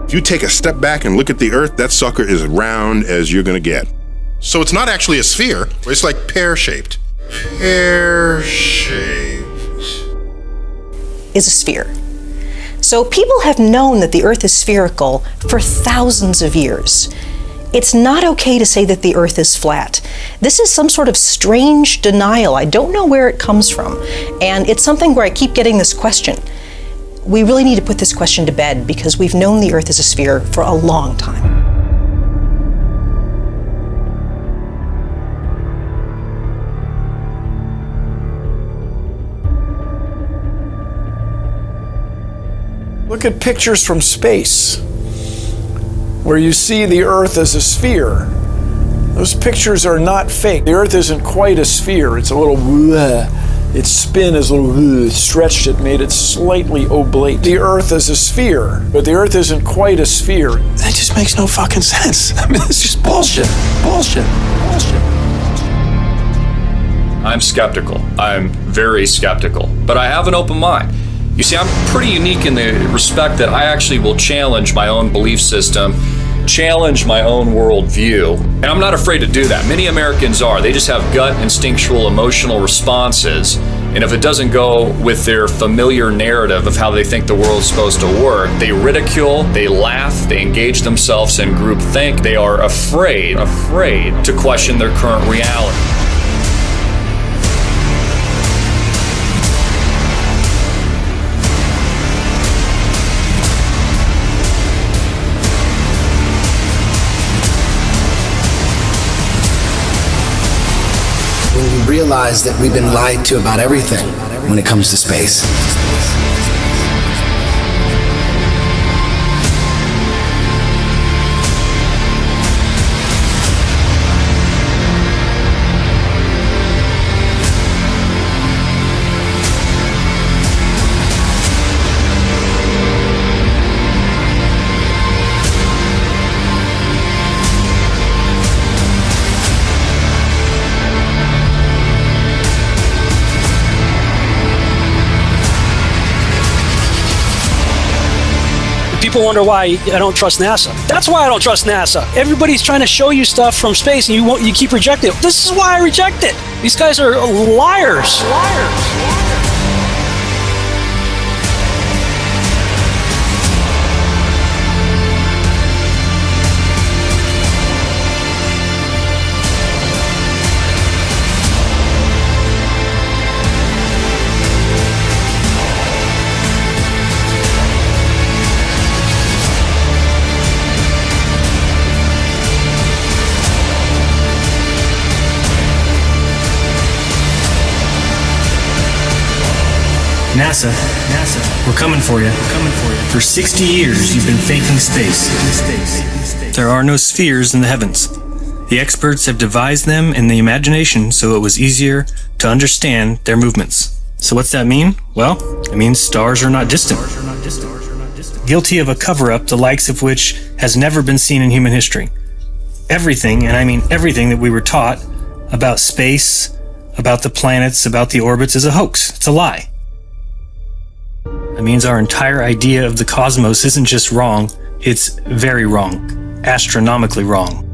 If you take a step back and look at the Earth, that sucker is round as you're gonna get. So it's not actually a sphere, it's like pear-shaped. Pear-shaped. Is a sphere. So people have known that the Earth is spherical for thousands of years. It's not okay to say that the Earth is flat. This is some sort of strange denial. I don't know where it comes from. And it's something where I keep getting this question. We really need to put this question to bed because we've known the Earth is a sphere for a long time. Look at pictures from space where you see the Earth as a sphere. Those pictures are not fake. The Earth isn't quite a sphere. It's a little its spin is a little stretched it, made it slightly oblate. The Earth is a sphere, but the Earth isn't quite a sphere. That just makes no fucking sense. I mean, it's just bullshit. Bullshit. Bullshit. I'm skeptical. I'm very skeptical, but I have an open mind. You see, I'm pretty unique in the respect that I actually will challenge my own belief system, challenge my own worldview, and I'm not afraid to do that. Many Americans are. They just have gut, instinctual, emotional responses, and if it doesn't go with their familiar narrative of how they think the world's supposed to work, they ridicule, they laugh, they engage themselves in groupthink. They are afraid to question their current reality. Realize that we've been lied to about everything when it comes to space. People wonder why I don't trust NASA. That's why I don't trust NASA. Everybody's trying to show you stuff from space and you keep rejecting it. This is why I reject it. These guys are liars. NASA, we're coming for you. For 60 years, you've been faking space. There are no spheres in the heavens. The experts have devised them in the imagination so it was easier to understand their movements. So what's that mean? Well, it means stars are not distant. Guilty of a cover-up the likes of which has never been seen in human history. Everything, and I mean everything that we were taught about space, about the planets, about the orbits is a hoax. It's a lie. That means our entire idea of the cosmos isn't just wrong, it's very wrong, astronomically wrong.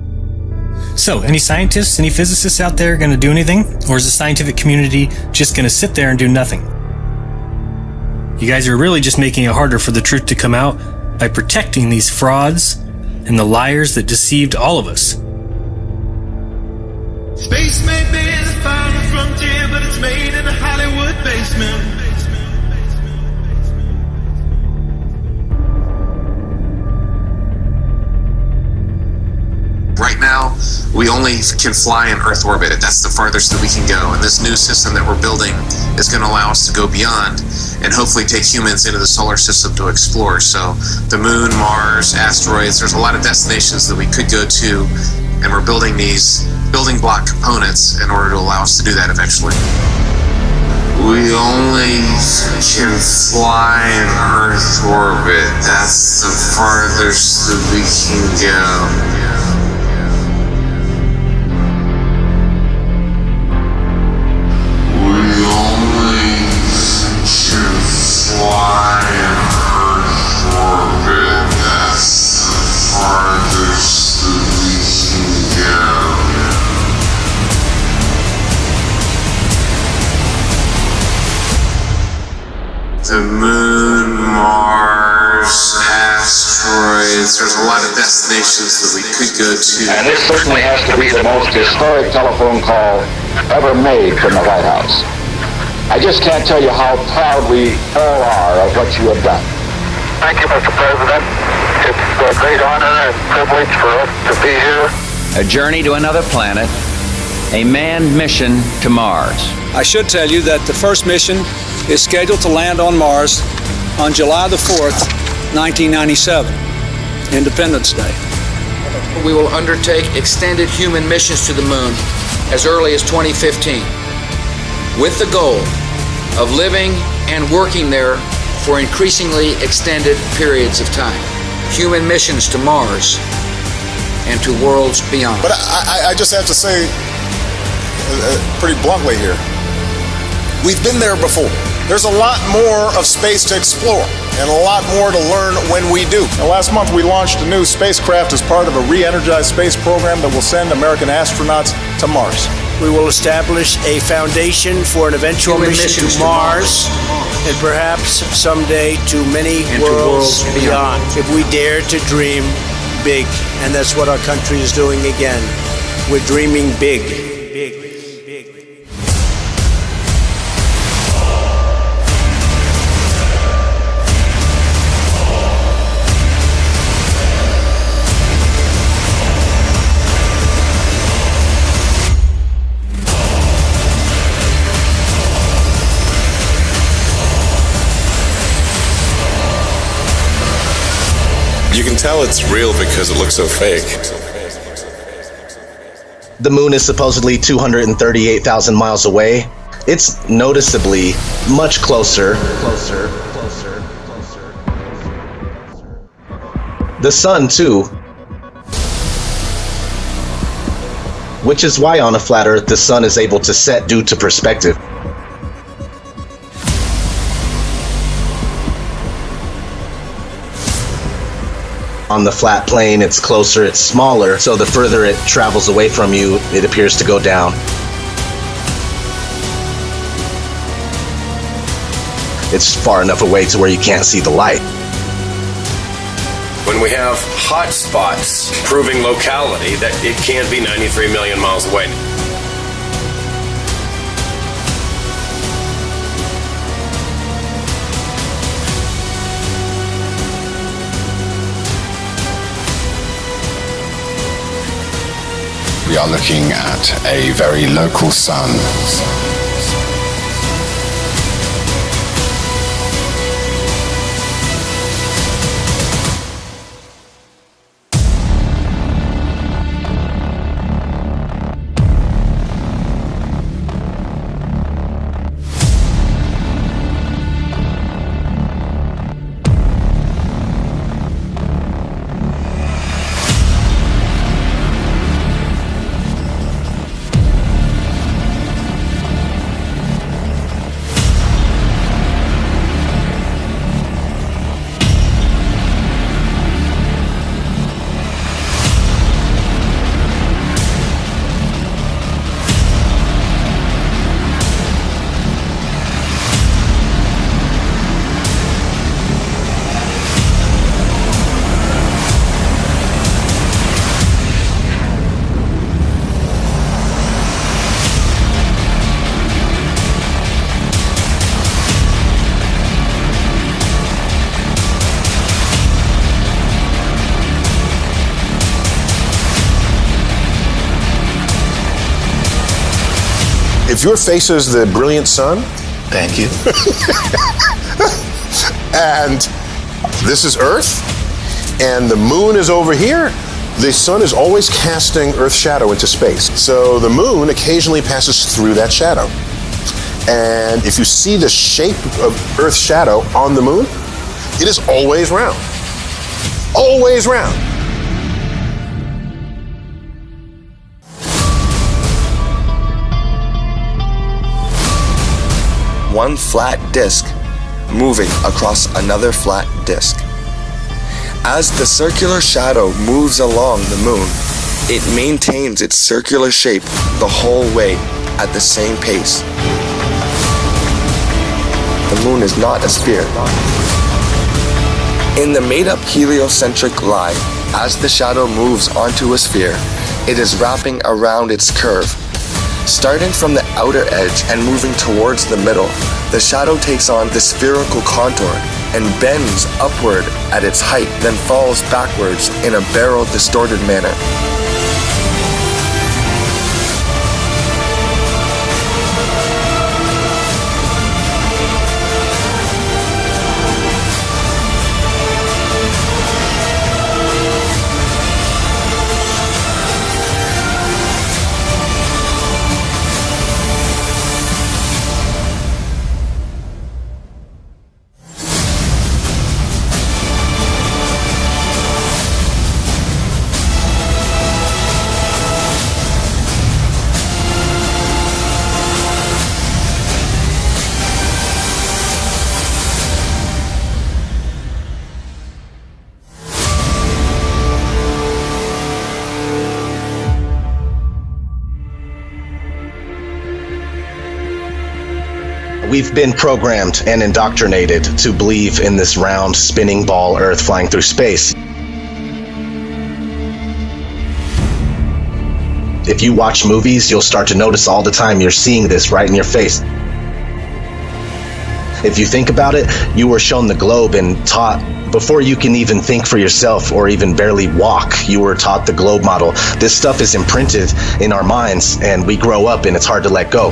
So, any scientists, any physicists out there going to do anything? Or is the scientific community just going to sit there and do nothing? You guys are really just making it harder for the truth to come out by protecting these frauds and the liars that deceived all of us. Space may be the final frontier, but it's made in a Hollywood basement. Right now, we only can fly in Earth orbit. That's the farthest that we can go. And this new system that we're building is going to allow us to go beyond and hopefully take humans into the solar system to explore. So the moon, Mars, asteroids, there's a lot of destinations that we could go to. And we're building these building block components in order to allow us to do that eventually. We only can fly in Earth orbit. That's the farthest that we can go. Fly in Earth orbit, that's planets. There's a lot of destinations that we could go to. And this certainly has to be the most historic telephone call ever made from the White House. I just can't tell you how proud we all are of what you have done. Thank you, Mr. President. It's a great honor and privilege for us to be here. A journey to another planet, a manned mission to Mars. I should tell you that the first mission is scheduled to land on Mars on July the 4th, 1997, Independence Day. We will undertake extended human missions to the moon as early as 2015, with the goal of living and working there for increasingly extended periods of time. Human missions to Mars and to worlds beyond. But I just have to say, pretty bluntly here, we've been there before. There's a lot more of space to explore and a lot more to learn when we do. Now, last month we launched a new spacecraft as part of a re-energized space program that will send American astronauts to Mars. We will establish a foundation for an eventual mission to Mars and perhaps someday to many worlds beyond. If we dare to dream big, and that's what our country is doing again. We're dreaming big. You can tell it's real because it looks so fake. The moon is supposedly 238,000 miles away. It's noticeably much closer. The sun, too. Which is why on a flat Earth the sun is able to set due to perspective. On the flat plane, it's closer, it's smaller, so the further it travels away from you, it appears to go down. It's far enough away to where you can't see the light. When we have hot spots proving locality, that it can't be 93 million miles away. We are looking at a very local sun. If your face is the brilliant sun, thank you. And this is Earth, and the moon is over here, the sun is always casting Earth's shadow into space. So the moon occasionally passes through that shadow. And if you see the shape of Earth's shadow on the moon, it is always round. Always round. One flat disk moving across another flat disk. As the circular shadow moves along the moon, it maintains its circular shape the whole way at the same pace. The moon is not a sphere. In the made-up heliocentric line, as the shadow moves onto a sphere, it is wrapping around its curve. Starting from the outer edge and moving towards the middle, the shadow takes on the spherical contour and bends upward at its height, then falls backwards in a barrel-distorted manner. We've been programmed and indoctrinated to believe in this round, spinning ball Earth flying through space. If you watch movies, you'll start to notice all the time you're seeing this right in your face. If you think about it, you were shown the globe and taught, before you can even think for yourself or even barely walk, you were taught the globe model. This stuff is imprinted in our minds, and we grow up and it's hard to let go.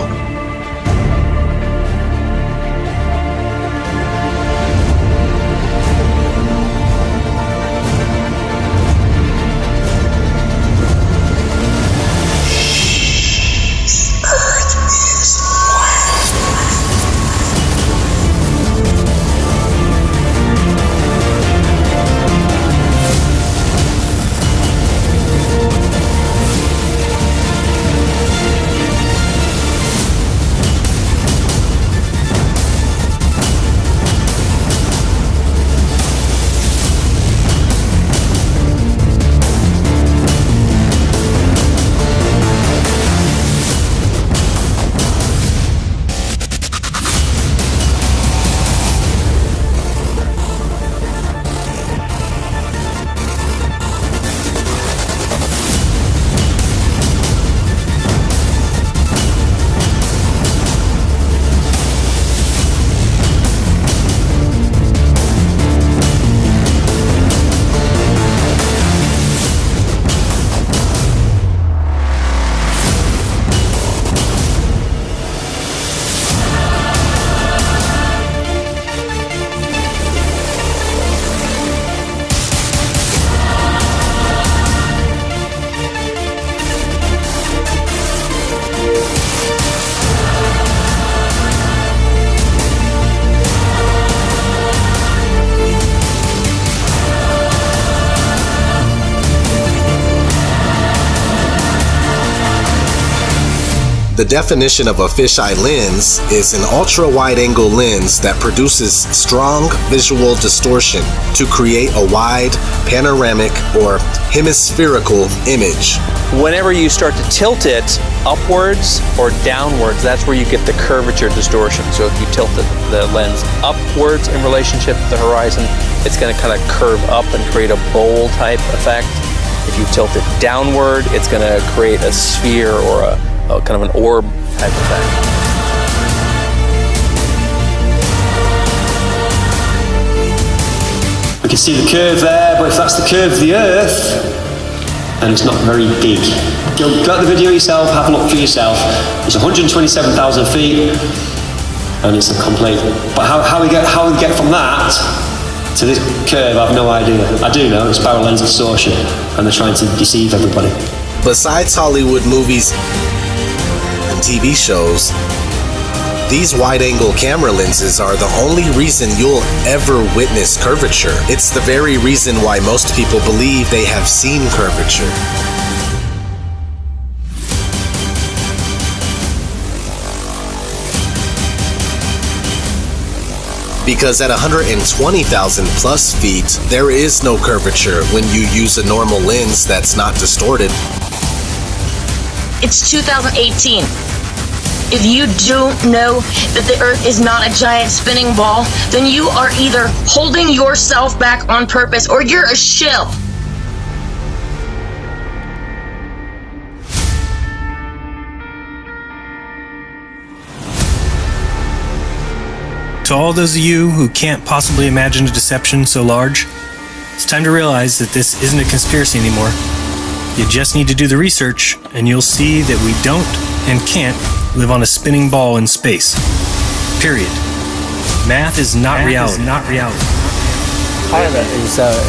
The definition of a fisheye lens is an ultra-wide-angle lens that produces strong visual distortion to create a wide, panoramic, or hemispherical image. Whenever you start to tilt it upwards or downwards, that's where you get the curvature distortion. So if you tilt the lens upwards in relationship to the horizon, it's going to kind of curve up and create a bowl type effect. If you tilt it downward, it's going to create a sphere or a kind of an orb type effect. We can see the curve there, but if that's the curve of the Earth, then it's not very big. Go at the video yourself, have a look for yourself. It's 127,000 feet, and it's a complete. But how we get from that to this curve, I have no idea. I do know it's barrel lens distortion, and they're trying to deceive everybody. Besides Hollywood movies and TV shows, these wide-angle camera lenses are the only reason you'll ever witness curvature. It's the very reason why most people believe they have seen curvature. Because at 120,000 plus feet, there is no curvature when you use a normal lens that's not distorted. It's 2018. If you don't know that the Earth is not a giant spinning ball, then you are either holding yourself back on purpose or you're a shill. To all those of you who can't possibly imagine a deception so large, it's time to realize that this isn't a conspiracy anymore. You just need to do the research, and you'll see that we don't and can't live on a spinning ball in space. Period. Math is not reality. Pilot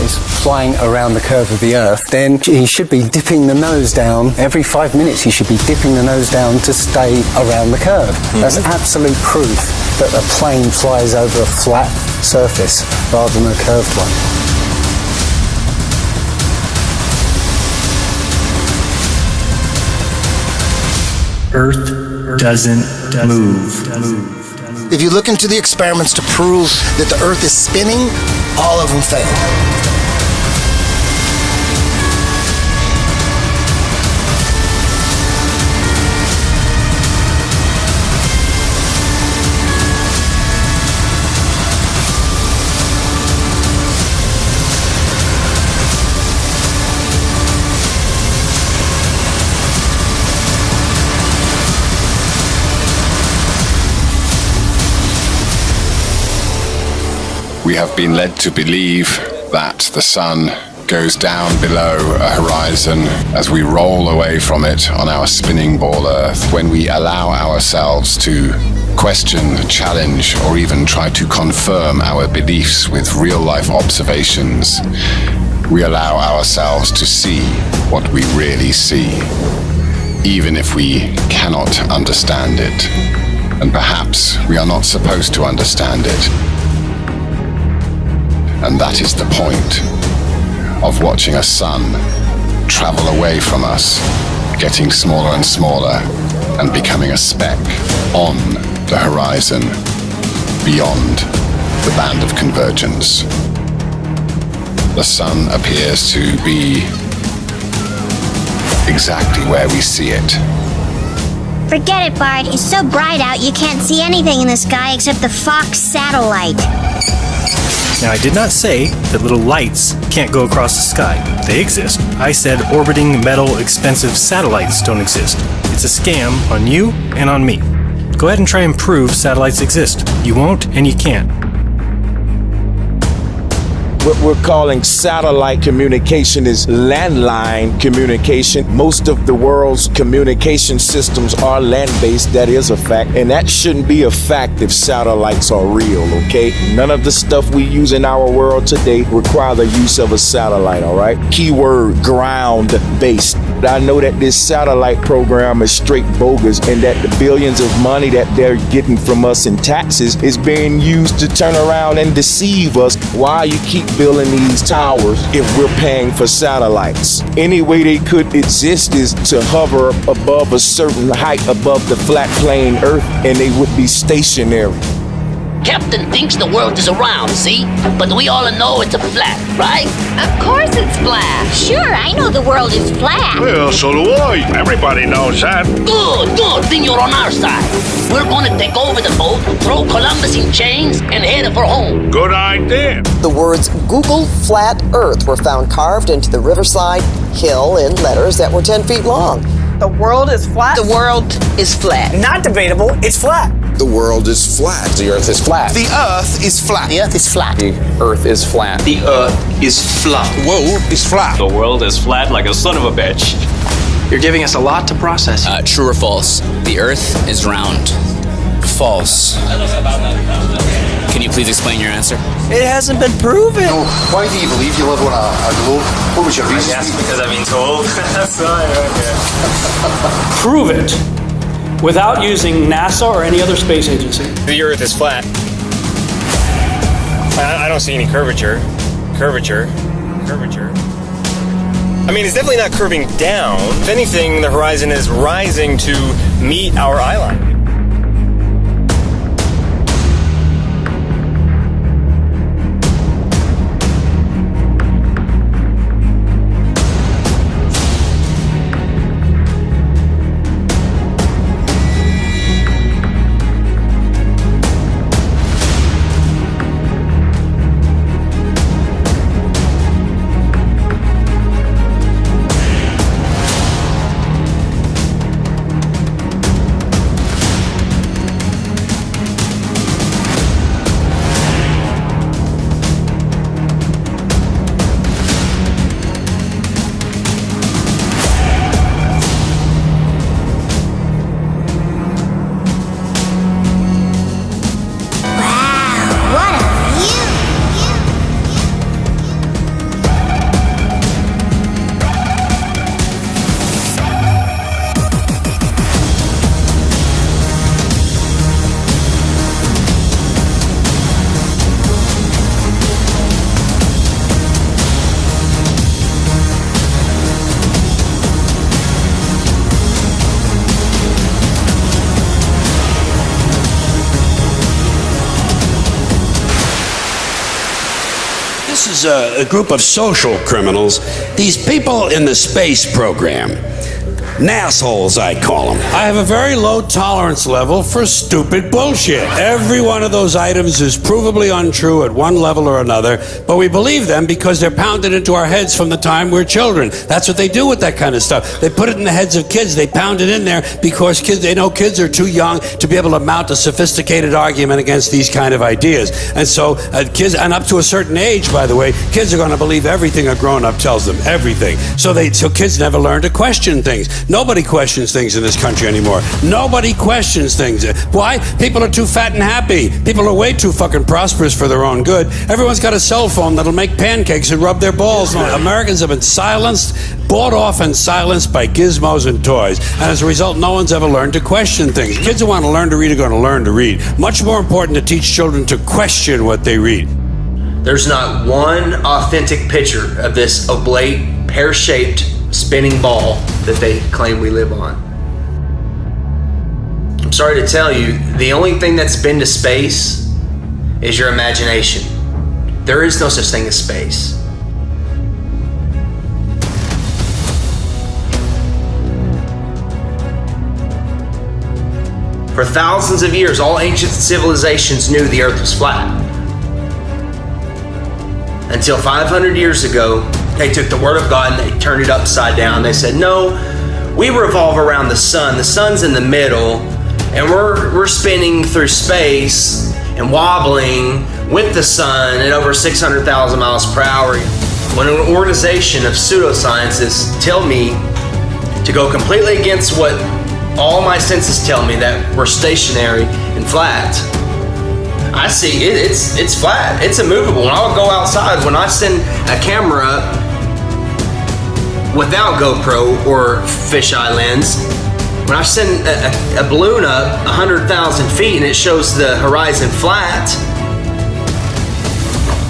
is flying around the curve of the Earth, then he should be dipping the nose down. Every 5 minutes he should be dipping the nose down to stay around the curve. That's absolute proof that a plane flies over a flat surface rather than a curved one. Earth doesn't move. If you look into the experiments to prove that the Earth is spinning, all of them fail. We have been led to believe that the sun goes down below a horizon as we roll away from it on our spinning ball Earth. When we allow ourselves to question, challenge, or even try to confirm our beliefs with real-life observations, we allow ourselves to see what we really see, even if we cannot understand it. And perhaps we are not supposed to understand it. And that is the point of watching a sun travel away from us, getting smaller and smaller, and becoming a speck on the horizon, beyond the band of convergence. The sun appears to be exactly where we see it. Forget it, Bart. It's so bright out you can't see anything in the sky except the Fox satellite. Now, I did not say that little lights can't go across the sky. They exist. I said orbiting metal expensive satellites don't exist. It's a scam on you and on me. Go ahead and try and prove satellites exist. You won't and you can't. What we're calling satellite communication is landline communication. Most of the world's communication systems are land-based. That is a fact. And that shouldn't be a fact if satellites are real, okay? None of the stuff we use in our world today require the use of a satellite, all right? Keyword, ground-based. I know that this satellite program is straight bogus and that the billions of money that they're getting from us in taxes is being used to turn around and deceive us. Why you keep building these towers if we're paying for satellites? Any way they could exist is to hover above a certain height above the flat plane Earth and they would be stationary. Captain thinks the world is around, see? But we all know it's a flat, right? Of course it's flat. Sure, I know the world is flat. Well, so do I. Everybody knows that. Good. Then you're on our side. We're gonna take over the boat, throw Columbus in chains, and head for home. Good idea. The words Google Flat Earth were found carved into the riverside hill in letters that were 10 feet long. The world is flat? The world is flat. Not debatable, it's flat. The world is flat. The Earth is flat. The Earth is flat. The Earth is flat. The Earth is flat. The Earth is flat. Whoa, it's flat. The world is flat like a son of a bitch. You're giving us a lot to process. True or false? The Earth is round. False. Can you please explain your answer? It hasn't been proven. No. Why do you believe you live on a globe? What was your reason? I guess because I've been told. That's right, okay. Prove it without using NASA or any other space agency. The Earth is flat. I don't see any curvature. Curvature. I mean, it's definitely not curving down. If anything, the horizon is rising to meet our eye line. Besides a group of social criminals, these people in the space program, nassholes, I call them. I have a very low tolerance level for stupid bullshit. Every one of those items is provably untrue at one level or another, but we believe them because they're pounded into our heads from the time we're children. That's what they do with that kind of stuff. They put it in the heads of kids. They pound it in there because they know kids are too young to be able to mount a sophisticated argument against these kind of ideas. And so kids, and up to a certain age, by the way, kids are going to believe everything a grown-up tells them, everything. So kids never learn to question things. Nobody questions things in this country anymore. Nobody questions things. Why? People are too fat and happy. People are way too fucking prosperous for their own good. Everyone's got a cell phone that'll make pancakes and rub their balls. Americans have been silenced, bought off and silenced by gizmos and toys. And as a result, no one's ever learned to question things. Kids who want to learn to read are going to learn to read. Much more important to teach children to question what they read. There's not one authentic picture of this oblate, pear-shaped spinning ball that they claim we live on. I'm sorry to tell you, the only thing that's been to space is your imagination. There is no such thing as space. For thousands of years, all ancient civilizations knew the earth was flat. Until 500 years ago, they took the word of God and they turned it upside down. They said, no, we revolve around the sun. The sun's in the middle, and we're spinning through space and wobbling with the sun at over 600,000 miles per hour. When an organization of pseudoscientists tell me to go completely against what all my senses tell me, that we're stationary and flat, I see it's flat, it's immovable. When I'll go outside, when I send a camera up without GoPro or fisheye lens, when I send a balloon up 100,000 feet and it shows the horizon flat,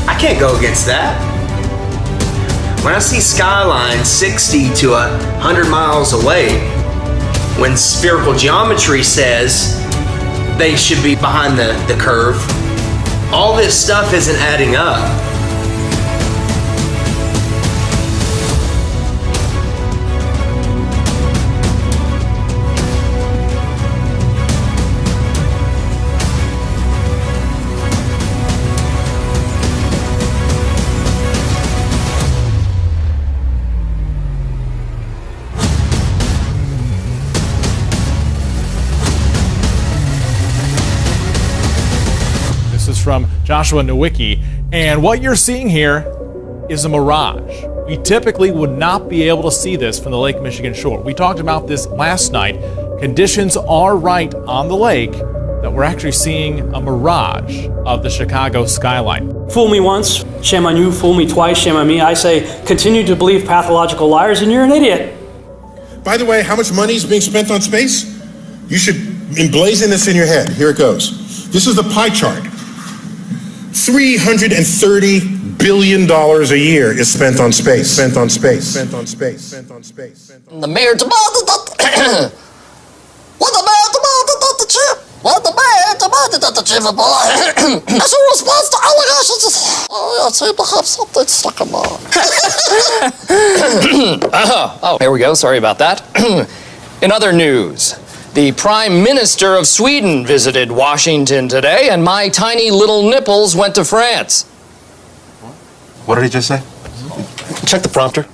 I can't go against that. When I see skylines 60 to 100 miles away, when spherical geometry says they should be behind the curve, all this stuff isn't adding up. From Joshua Nowicki, and what you're seeing here is a mirage. We typically would not be able to see this from the Lake Michigan shore. We talked about this last night. Conditions are right on the lake that we're actually seeing a mirage of the Chicago skyline. Fool me once, shame on you. Fool me twice, shame on me. I say, continue to believe pathological liars and you're an idiot. By the way, how much money is being spent on space? You should emblazon this in your head. Here it goes. This is the pie chart. $330 billion a year is spent on space. Spent on space. Spent on space. Spent on space. The mayor demanded that. What the mayor demanded that the chip. What the mayor demanded that the chip. As a response to allegations, I seem to have something stuck in my. Oh, here we go. Sorry about that. In other news, the Prime Minister of Sweden visited Washington today, and my tiny little nipples went to France. What did he just say? Check the prompter.